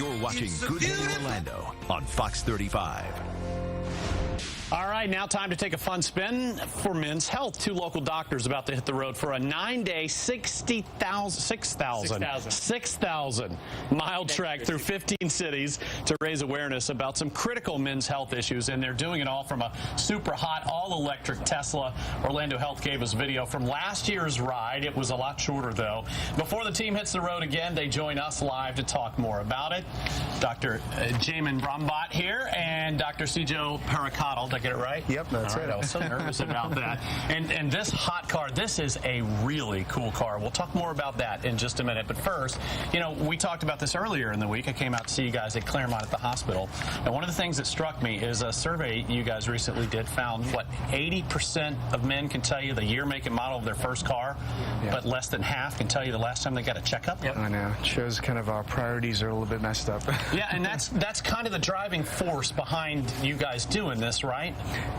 You're watching Good Morning Orlando on Fox 35. All right, now time to take a fun spin for Men's Health. Two local doctors about to hit the road for a 9-day, 6,000-mile trek through 15 cities to raise awareness about some critical men's health issues, and they're doing it all from a super hot all-electric Tesla. Orlando Health gave us video from last year's ride. It was a lot shorter, though. Before the team hits the road again, they join us live to talk more about it. Dr. Jamin Brahmbhatt here and Dr. Sijo Parekattil. Did I get it right? Yep, that's right. it. I was so nervous about that. And this hot car, this is a really cool car. We'll talk more about that in just a minute. But first, you know, we talked about this earlier in the week. I came out to see you guys at Claremont at the hospital. And one of the things that struck me is a survey you guys recently did found, what, 80% of men can tell you the year, make, and model of their first car, but less than half can tell you the last time they got a checkup. Yep. I know. It shows kind of our priorities are a little bit messed up. Yeah, and that's kind of the driving force behind you guys doing this, right?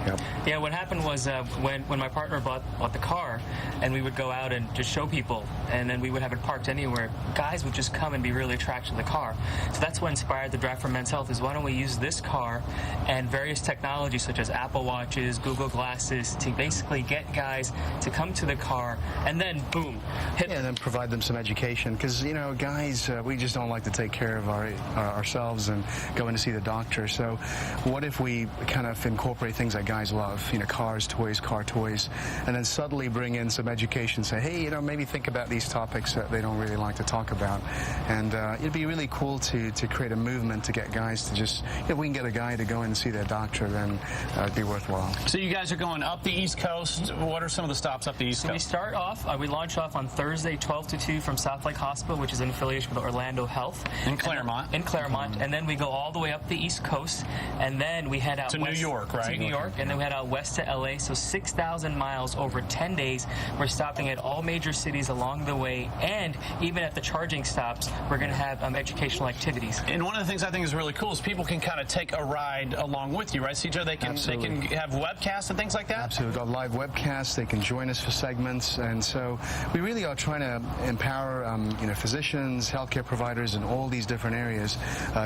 Yep. Yeah, what happened was when my partner bought the car, and we would go out and just show people, and then we would have it parked anywhere, guys would just come and be really attracted to the car. So that's what inspired the Drive for Men's Health, is why don't we use this car and various technologies such as Apple Watches, Google Glasses, to basically get guys to come to the car and then, boom, hit. Yeah, and then provide them some education, because, you know, guys, we just don't like to take care of ourselves and go in to see the doctor. So what if we kind of incorporate things that guys love, you know, cars, toys, car toys, and then subtly bring in some education, say, hey, you know, maybe think about these topics that they don't really like to talk about. And it'd be really cool to create a movement to get guys to just, if we can get a guy to go in and see their doctor, then it'd be worthwhile. So you guys are going up the East Coast. What are some of the stops up the East Coast? We start off, we launch off on Thursday, 12 to 2 from South Lake Hospital, which is in affiliation with Orlando Health. In Claremont. In Claremont. And then we go all the way up the East Coast, and then we head out to west, New York, right? To New York, and then we head out west to LA, so 6,000 miles over 10 days. We're stopping at all major cities along the way, and even at the charging stops, we're going to have educational activities. And one of the things I think is really cool is people can kind of take a ride along with you, right, Sijo? They can have webcasts and things like that? Absolutely. We've got live webcasts. They can join us for segments, and so we really are trying to empower you know, physicians, healthcare providers in all these different areas,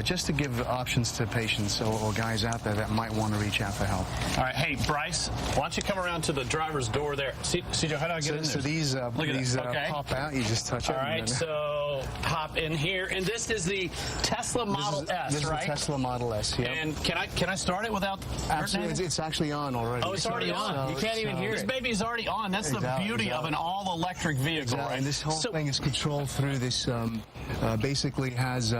just to give options to patients or guys out there that might want to reach out for help. All right. Hey, Bryce, why don't you come around to the driver's door there? Sijo, how do I get in there? So these pop out. You just touch it. All right. So hop in here, and this is the Tesla Model S, this right? Is the Tesla Model S. Yeah. And can I start it without? Absolutely. It's actually on already. Oh, it's already on. You can't even hear it. This baby is already on. That's the beauty of an all-electric vehicle, right? And this whole thing is controlled through this. Basically has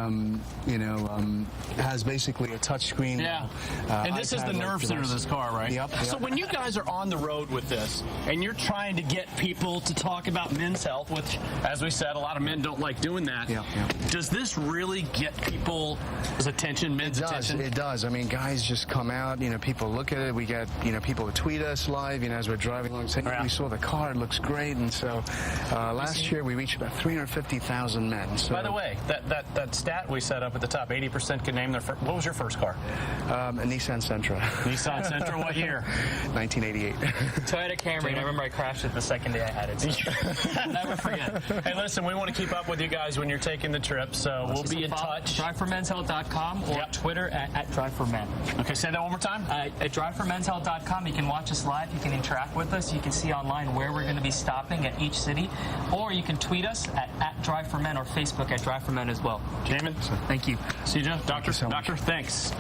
has basically a touch screen. Yeah. And this is the nerve center of this car, right? Yep. So when you guys are on the road with this and you're trying to get people to talk about men's health, which, as we said, a lot of men don't like doing that. Yeah. Does this really get people's attention, men's attention? It does. I mean, guys just come out. You know, people look at it. We get people who tweet us live. You know, as we're driving along, saying, "We saw the car. It looks great." And so last year we reached about 350,000 men. So, by the way, that stat we set up at the top, 80% can name their first. What was your first car? A Nissan Sentra. Nissan Sentra. What year? 1988. Toyota Camry. And I remember I crashed it the second day I had it. So never forget. Hey, listen, we want to keep up with you guys when you're taking the trip, so we'll be in touch. DriveForMen'sHealth.com or Twitter at DriveForMen. Okay, say that one more time. At DriveForMen'sHealth.com, you can watch us live. You can interact with us. You can see online where we're going to be stopping at each city, or you can tweet us at DriveForMen or Facebook at DriveForMen as well. Jamin, thank you. Sijo, Doctor, thanks.